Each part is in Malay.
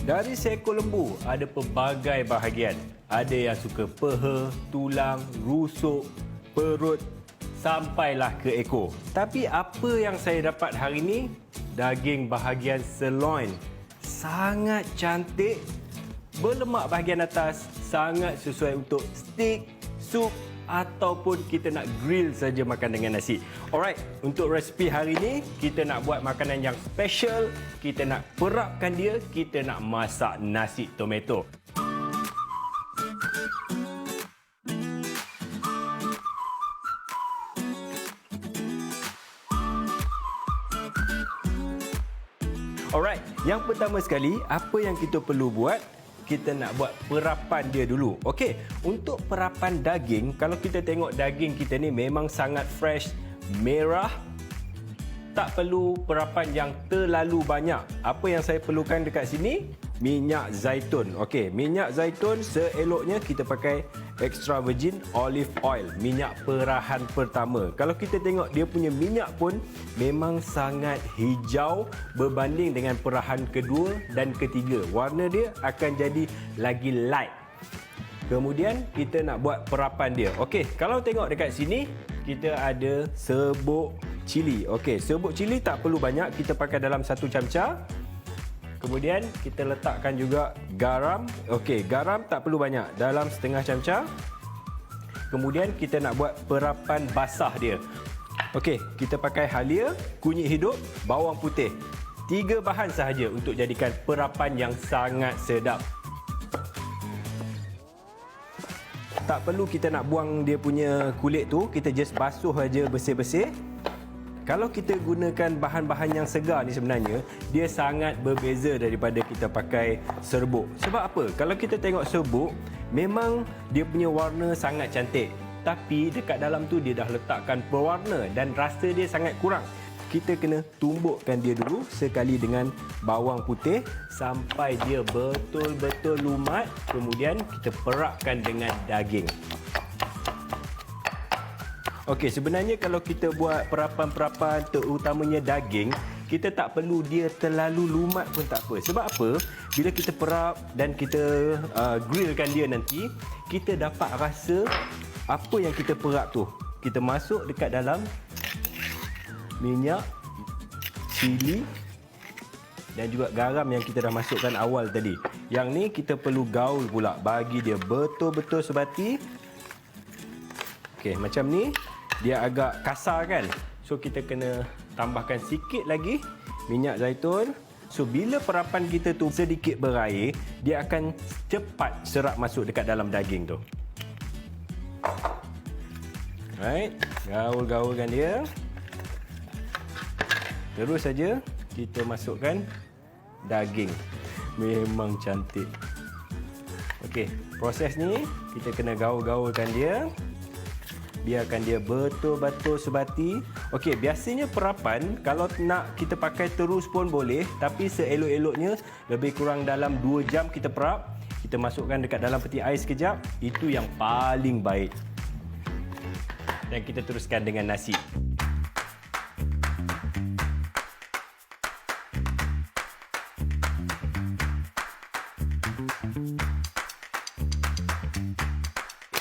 Dari seekor lembu ada pelbagai bahagian. Ada yang suka peha, tulang, rusuk, perut sampailah ke ekor. Tapi apa yang saya dapat hari ini? Daging bahagian sirloin. Sangat cantik. Berlemak bahagian atas, sangat sesuai untuk steak, sup ataupun kita nak grill saja makan dengan nasi. Alright, untuk resipi hari ini kita nak buat makanan yang special. Kita nak perapkan dia, kita nak masak nasi tomato. Alright, yang pertama sekali apa yang kita perlu buat? Kita nak buat perapan dia dulu. Okey, untuk perapan daging, kalau kita tengok daging kita ni memang sangat fresh, merah. Tak perlu perapan yang terlalu banyak. Apa yang saya perlukan dekat sini? Minyak zaitun. Okey, minyak zaitun seeloknya kita pakai extra virgin olive oil, minyak perahan pertama. Kalau kita tengok dia punya minyak pun memang sangat hijau berbanding dengan perahan kedua dan ketiga. Warna dia akan jadi lagi light. Kemudian kita nak buat perapan dia. Okey, kalau tengok dekat sini kita ada serbuk cili. Okey, serbuk cili tak perlu banyak, kita pakai dalam 1 camca. Kemudian kita letakkan juga garam. Okey, garam tak perlu banyak, dalam setengah camca. Kemudian kita nak buat perapan basah dia. Okey, kita pakai halia, kunyit hidup, bawang putih. 3 bahan sahaja untuk jadikan perapan yang sangat sedap. Tak perlu kita nak buang dia punya kulit tu, kita just basuh aja bersih-bersih. Kalau kita gunakan bahan-bahan yang segar ni sebenarnya, dia sangat berbeza daripada kita pakai serbuk. Sebab apa? Kalau kita tengok serbuk, memang dia punya warna sangat cantik. Tapi dekat dalam tu dia dah letakkan pewarna dan rasa dia sangat kurang. Kita kena tumbukkan dia dulu sekali dengan bawang putih sampai dia betul-betul lumat. Kemudian kita perapkan dengan daging. Okey, sebenarnya kalau kita buat perapan-perapan terutamanya daging, kita tak perlu dia terlalu lumat pun tak apa. Sebab apa? Bila kita perap dan kita grillkan dia nanti, kita dapat rasa apa yang kita perap tu. Kita masuk dekat dalam minyak, cili dan juga garam yang kita dah masukkan awal tadi. Yang ni kita perlu gaul pula bagi dia betul-betul sebati. Okey, macam ni. Dia agak kasar kan? So kita kena tambahkan sikit lagi minyak zaitun. So bila perapan kita tu sedikit berair, dia akan cepat serap masuk dekat dalam daging tu. Alright, gaul-gaulkan dia. Terus saja kita masukkan daging. Memang cantik. Okey, proses ni kita kena gaul-gaulkan dia. Biarkan dia betul-betul sebati. Okey, biasanya perapan kalau nak kita pakai terus pun boleh, tapi seelok-eloknya lebih kurang dalam 2 jam kita perap. Kita masukkan dekat dalam peti ais sekejap. Itu yang paling baik. Dan kita teruskan dengan nasi.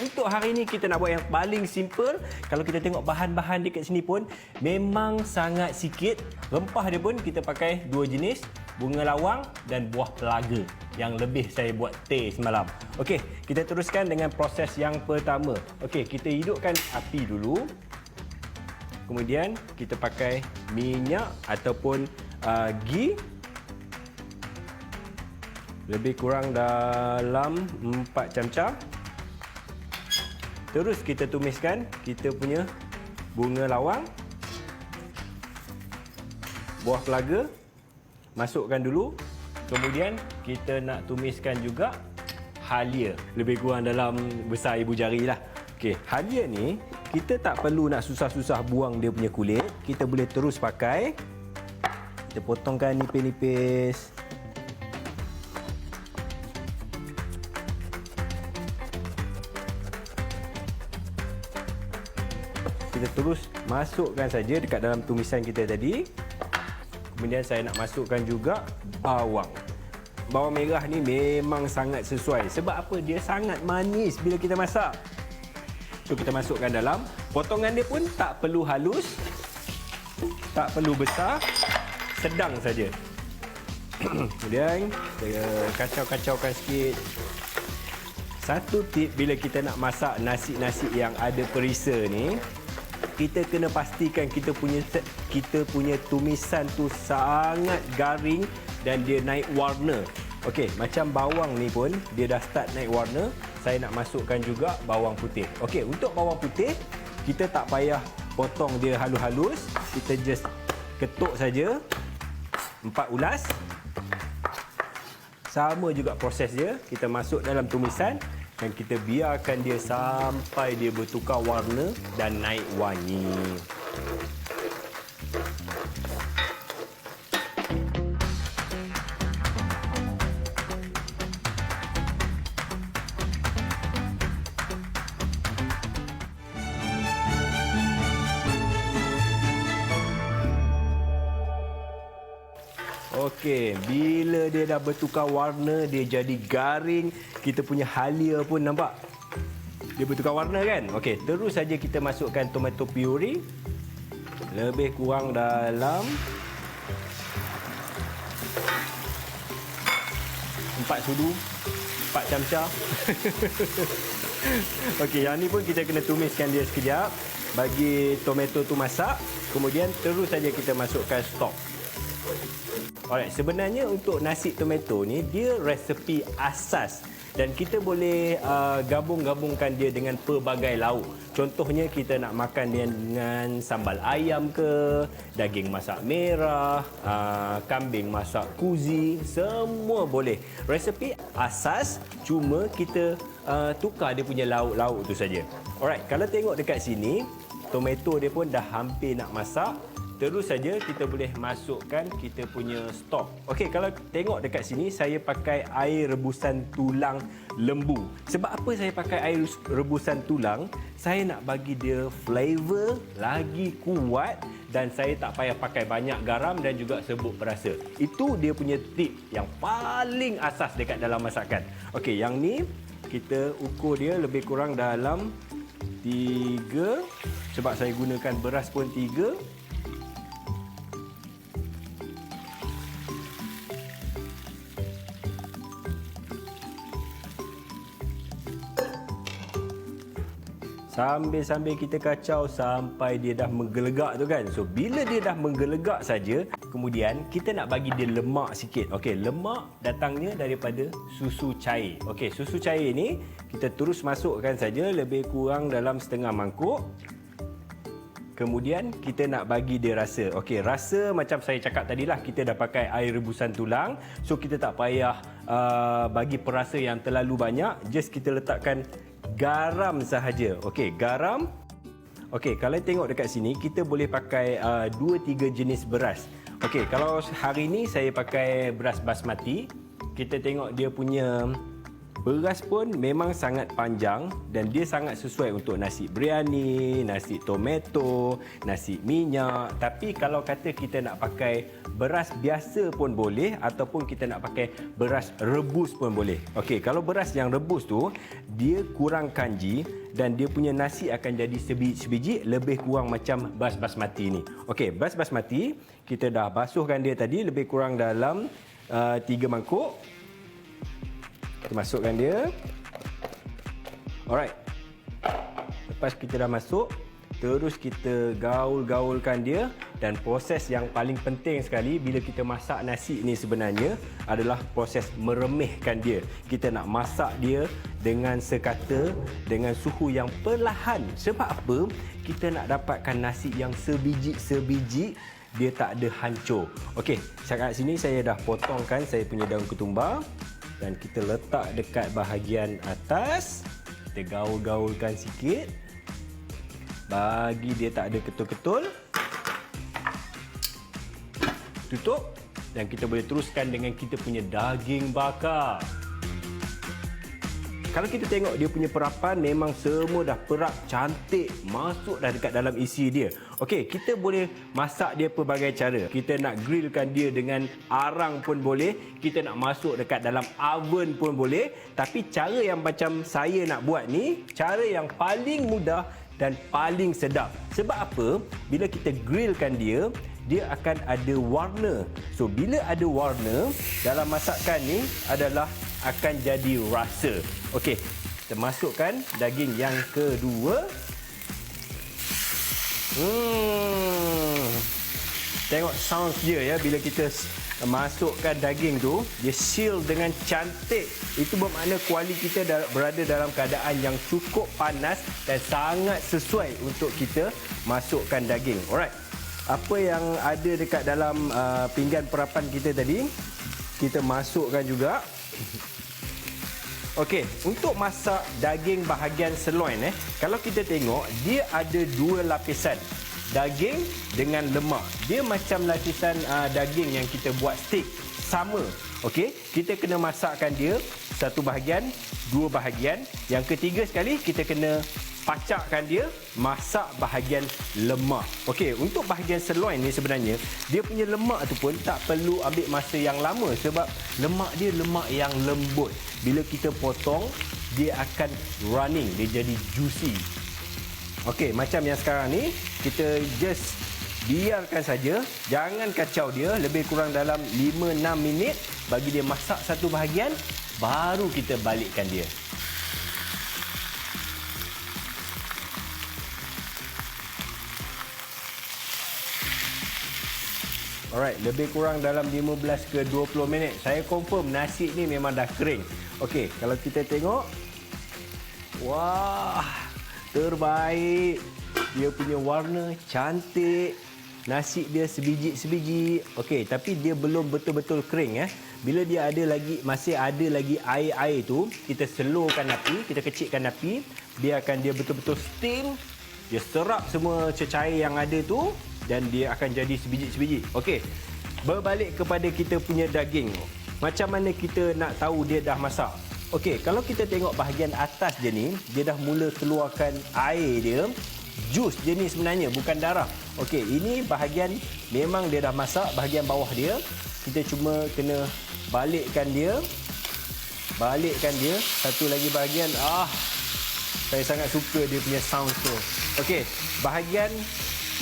Untuk hari ini kita nak buat yang paling simple. Kalau kita tengok bahan-bahan dekat sini pun memang sangat sikit. Rempah dia pun kita pakai 2 jenis, bunga lawang dan buah pelaga yang lebih saya buat teh semalam. Okey, kita teruskan dengan proses yang pertama. Okey, kita hidupkan api dulu. Kemudian kita pakai minyak ataupun ghee. Lebih kurang dalam 4 camca. Terus kita tumiskan kita punya bunga lawang, buah pelaga, masukkan dulu. Kemudian kita nak tumiskan juga halia, lebih kurang dalam besar ibu jari lah. Okey, halia ni kita tak perlu nak susah-susah buang dia punya kulit. Kita boleh terus pakai. Kita potongkan nipis-nipis. Kita terus masukkan saja dekat dalam tumisan kita tadi. Kemudian saya nak masukkan juga bawang. bawang merah ni memang sangat sesuai. Sebab apa? Dia sangat manis bila kita masak. So kita masukkan dalam. Potongan dia pun tak perlu halus, tak perlu besar, sedang saja. Kemudian kita kacau-kacaukan sikit. Satu tip bila kita nak masak nasi-nasi yang ada perisa ni, kita kena pastikan kita punya tumisan tu sangat garing dan dia naik warna. Okey, macam bawang ni pun dia dah start naik warna. Saya nak masukkan juga bawang putih. Okey, untuk bawang putih kita tak payah potong dia halus-halus. Kita just ketuk saja. 4 ulas. Sama juga proses dia. Kita masuk dalam tumisan dan kita biarkan dia sampai dia bertukar warna dan naik wangi. Okey, bila dia dah bertukar warna, dia jadi garing, kita punya halia pun nampak. Dia bertukar warna kan? Okey, terus saja kita masukkan tomato puree. Lebih kurang dalam 4 sudu, 4 camca. Okey, yang ni pun kita kena tumiskan dia sekejap bagi tomato tu masak. Kemudian terus saja kita masukkan stok. Alright, sebenarnya untuk nasi tomato ni dia resepi asas dan kita boleh gabung-gabungkan dia dengan pelbagai lauk. Contohnya kita nak makan dia dengan sambal ayam ke, daging masak merah, kambing masak kuzi, semua boleh. Resepi asas, cuma kita tukar dia punya lauk-lauk tu saja. Alright, kalau tengok dekat sini, tomato dia pun dah hampir nak masak. Terus saja kita boleh masukkan kita punya stok. Okey, kalau tengok dekat sini saya pakai air rebusan tulang lembu. Sebab apa saya pakai air rebusan tulang? Saya nak bagi dia flavor lagi kuat dan saya tak payah pakai banyak garam dan juga serbuk perasa. Itu dia punya tip yang paling asas dekat dalam masakan. Okey, yang ni kita ukur dia lebih kurang dalam 3, sebab saya gunakan beras pun 3. Sambil-sambil kita kacau sampai dia dah menggelegak tu kan. So bila dia dah menggelegak saja, kemudian kita nak bagi dia lemak sikit. Okey, lemak datangnya daripada susu cair. Okey, susu cair ni kita terus masukkan saja lebih kurang dalam setengah mangkuk. Kemudian kita nak bagi dia rasa. Okey, rasa macam saya cakap tadilah, kita dah pakai air rebusan tulang. So kita tak payah bagi perasa yang terlalu banyak. Just kita letakkan garam sahaja. Okey, garam. Okey, kalau tengok dekat sini kita boleh pakai 2-3 jenis beras. Okey, kalau hari ni saya pakai beras basmati, kita tengok dia punya beras pun memang sangat panjang dan dia sangat sesuai untuk nasi biryani, nasi tomato, nasi minyak. Tapi kalau kata kita nak pakai beras biasa pun boleh ataupun kita nak pakai beras rebus pun boleh. Okey, kalau beras yang rebus tu dia kurang kanji dan dia punya nasi akan jadi sebiji lebih kurang macam beras basmati ni. Okey, beras basmati kita dah basuhkan dia tadi lebih kurang dalam 3 mangkuk. Kita masukkan dia. Alright. Lepas kita dah masuk, terus kita gaul-gaulkan dia. Dan proses yang paling penting sekali bila kita masak nasi ni sebenarnya adalah proses meremehkan dia. Kita nak masak dia dengan sekata, dengan suhu yang perlahan. Sebab apa? Kita nak dapatkan nasi yang sebiji-sebiji, dia tak ada hancur. Okey, kat sini saya dah potongkan saya punya daun ketumbar. Dan kita letak dekat bahagian atas. Kita gaul-gaulkan sikit. Bagi dia tak ada ketul-ketul. Tutup. Dan kita boleh teruskan dengan kita punya daging bakar. kalau kita tengok dia punya perapan memang semua dah perap cantik, masuk dah dekat dalam isi dia. Okey, kita boleh masak dia pelbagai cara. Kita nak grillkan dia dengan arang pun boleh, kita nak masuk dekat dalam oven pun boleh. Tapi cara yang macam saya nak buat ni, cara yang paling mudah dan paling sedap. Sebab apa? Bila kita grillkan dia, dia akan ada warna. So, bila ada warna, dalam masakan ni adalah akan jadi rasa. Okey, kita masukkan daging yang kedua. Tengok sound dia ya, bila kita masukkan daging tu, dia seal dengan cantik. Itu bermakna kuali kita berada dalam keadaan yang cukup panas dan sangat sesuai untuk kita masukkan daging. Alright. Apa yang ada dekat dalam pinggan perapan kita tadi, kita masukkan juga. Okey, untuk masak daging bahagian sirloin kalau kita tengok dia ada dua lapisan. Daging dengan lemak. Dia macam lapisan daging yang kita buat steak. Sama. Okey, kita kena masakkan dia satu bahagian, dua bahagian. Yang ketiga sekali kita kena pacakkan dia, masak bahagian lemak. Okey, untuk bahagian sirloin ni sebenarnya dia punya lemak tu pun tak perlu ambil masa yang lama sebab lemak dia lemak yang lembut. Bila kita potong, dia akan running, dia jadi juicy. Okey, macam yang sekarang ni, kita just biarkan saja, jangan kacau dia, lebih kurang dalam 5-6 minit bagi dia masak satu bahagian, baru kita balikkan dia. Alright, lebih kurang dalam 15 ke 20 minit. Saya confirm nasi ni memang dah kering. Okey, kalau kita tengok, wah, terbaik. Dia punya warna cantik. Nasi dia sebiji-sebiji. Okey, tapi dia belum betul-betul kering Bila dia masih ada lagi air-air tu, kita slowkan api, kita kecilkan api, biarkan dia betul-betul steam. Dia serap semua cecair yang ada tu dan dia akan jadi sebiji-sebiji. Okey. Berbalik kepada kita punya daging. Macam mana kita nak tahu dia dah masak? Okey, kalau kita tengok bahagian atas dia ni, dia dah mula keluarkan air dia. Jus dia ni sebenarnya, bukan darah. Okey, ini bahagian memang dia dah masak, bahagian bawah dia. Kita cuma kena balikkan dia. Balikkan dia. Satu lagi bahagian. Saya sangat suka dia punya sound tu. Okey, bahagian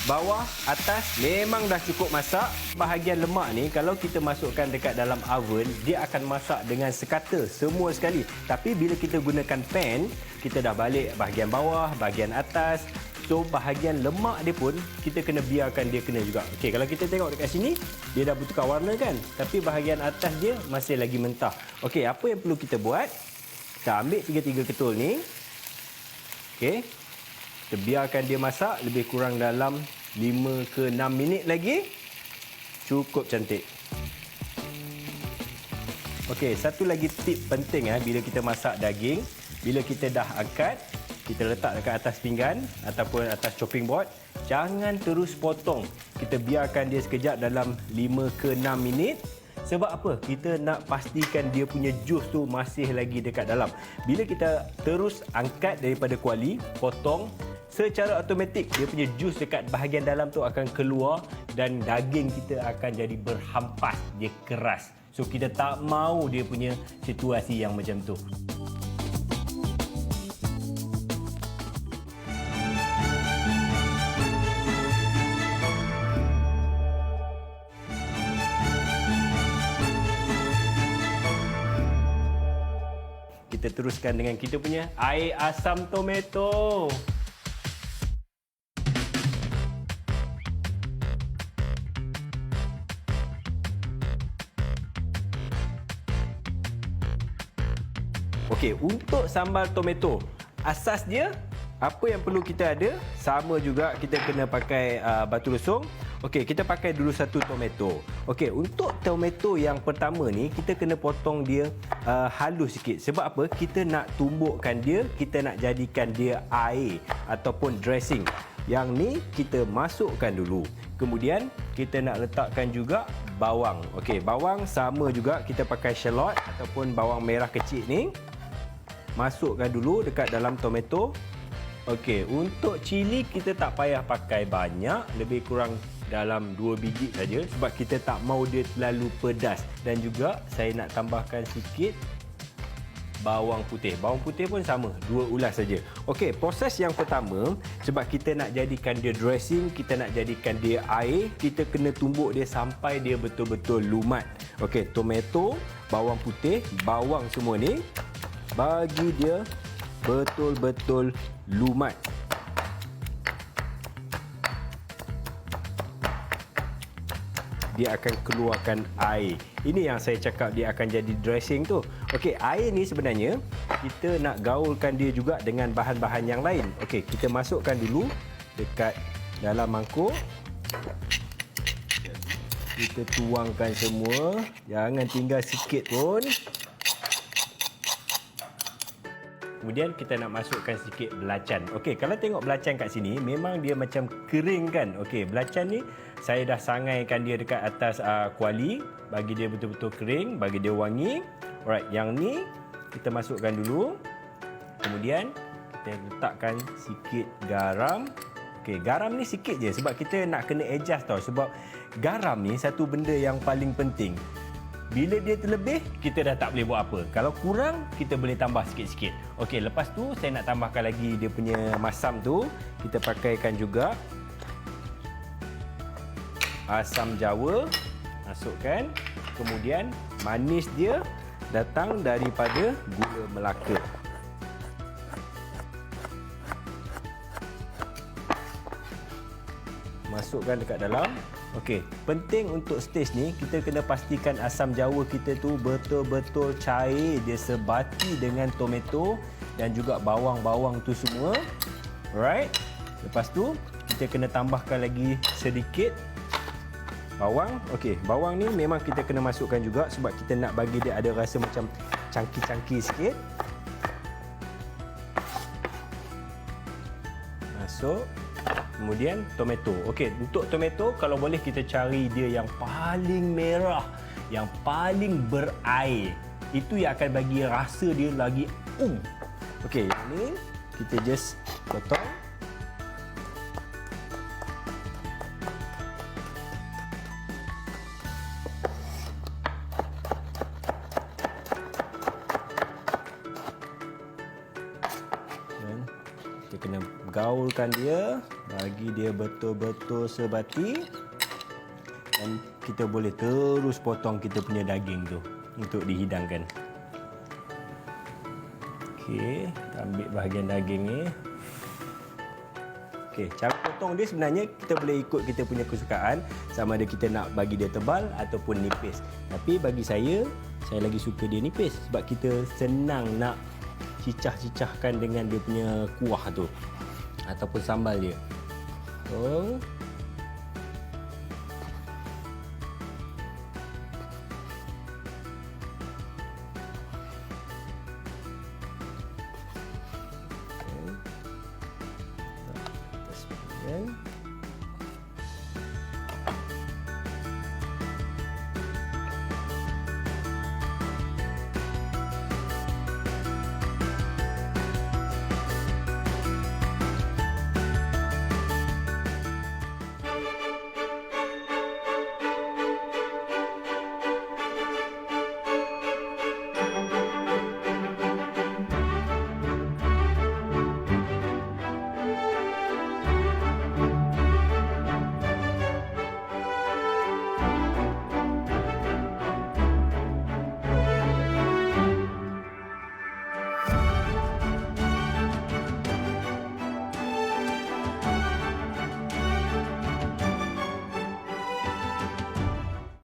bawah, atas memang dah cukup masak. Bahagian lemak ni kalau kita masukkan dekat dalam oven, dia akan masak dengan sekata semua sekali. Tapi bila kita gunakan pan, kita dah balik bahagian bawah, bahagian atas. So bahagian lemak dia pun kita kena biarkan dia kena juga. Okey, kalau kita tengok dekat sini, dia dah bertukar warna kan? Tapi bahagian atas dia masih lagi mentah. Okey, apa yang perlu kita buat? Kita ambil 3 ketul ni. Okey. Kita biarkan dia masak lebih kurang dalam 5 ke 6 minit lagi. Cukup cantik. Okey, satu lagi tip penting bila kita masak daging. Bila kita dah angkat, kita letak dekat atas pinggan ataupun atas chopping board. Jangan terus potong. Kita biarkan dia sekejap dalam 5 ke 6 minit. Sebab apa? Kita nak pastikan dia punya jus tu masih lagi dekat dalam. Bila kita terus angkat daripada kuali, potong, secara automatik dia punya jus dekat bahagian dalam tu akan keluar dan daging kita akan jadi berhampas, dia keras. So kita tak mau dia punya situasi yang macam tu. Kita teruskan dengan kita punya air asam tomato. Okey, untuk sambal tomato, asas dia apa yang perlu kita ada? Sama juga kita kena pakai batu lesung. Okey, kita pakai dulu satu tomato. Okey, untuk tomato yang pertama ni kita kena potong dia halus sikit. Sebab apa? Kita nak tumbukkan dia, kita nak jadikan dia air ataupun dressing. Yang ni kita masukkan dulu. Kemudian kita nak letakkan juga bawang. Okey, bawang sama juga kita pakai shallot ataupun bawang merah kecil ni. masukkan dulu dekat dalam tomato. Okey, untuk cili kita tak payah pakai banyak, lebih kurang dalam 2 biji saja sebab kita tak mau dia terlalu pedas. Dan juga saya nak tambahkan sikit bawang putih. Bawang putih pun sama, 2 ulas saja. Okey, proses yang pertama, sebab kita nak jadikan dia dressing, kita nak jadikan dia air, kita kena tumbuk dia sampai dia betul-betul lumat. Okey, tomato, bawang putih, bawang semua ni bagi dia betul-betul lumat. Dia akan keluarkan air. Ini yang saya cakap dia akan jadi dressing tu. Okey, air ni sebenarnya kita nak gaulkan dia juga dengan bahan-bahan yang lain. Okey, kita masukkan dulu dekat dalam mangkuk. Kita tuangkan semua. Jangan tinggal sikit pun. Kemudian kita nak masukkan sikit belacan. Okey, kalau tengok belacan kat sini, memang dia macam kering kan. Okey, belacan ni saya dah sangaikan dia dekat atas kuali. Bagi dia betul-betul kering, bagi dia wangi. Alright, yang ni kita masukkan dulu. Kemudian kita letakkan sikit garam. Okey, garam ni sikit je sebab kita nak kena adjust tau. Sebab garam ni satu benda yang paling penting. Bila dia terlebih, kita dah tak boleh buat apa. Kalau kurang, kita boleh tambah sikit-sikit. Okey, lepas tu saya nak tambahkan lagi dia punya masam tu. Kita pakaikan juga asam jawa. Masukkan. Kemudian manis dia datang daripada gula Melaka. Masukkan dekat dalam. Okey, penting untuk stage ni kita kena pastikan asam jawa kita tu betul-betul cair, dia sebati dengan tomato dan juga bawang-bawang tu semua. Alright. Lepas tu kita kena tambahkan lagi sedikit bawang. Okey, bawang ni memang kita kena masukkan juga sebab kita nak bagi dia ada rasa macam cangki-cangki sikit. Masuk. Kemudian tomato. Okey, untuk tomato kalau boleh kita cari dia yang paling merah, yang paling berair. Itu yang akan bagi rasa dia lagi Okey, yang ni kita just potong. Dan kita kena gaulkan dia, bagi dia betul-betul sebati. Dan kita boleh terus potong kita punya daging tu untuk dihidangkan. Okey, kita ambil bahagian daging ni. Okey, cara potong dia sebenarnya kita boleh ikut kita punya kesukaan, sama ada kita nak bagi dia tebal ataupun nipis. Tapi bagi saya lagi suka dia nipis sebab kita senang nak cicah-cicahkan dengan dia punya kuah tu ataupun sambal dia. Oh. Okay.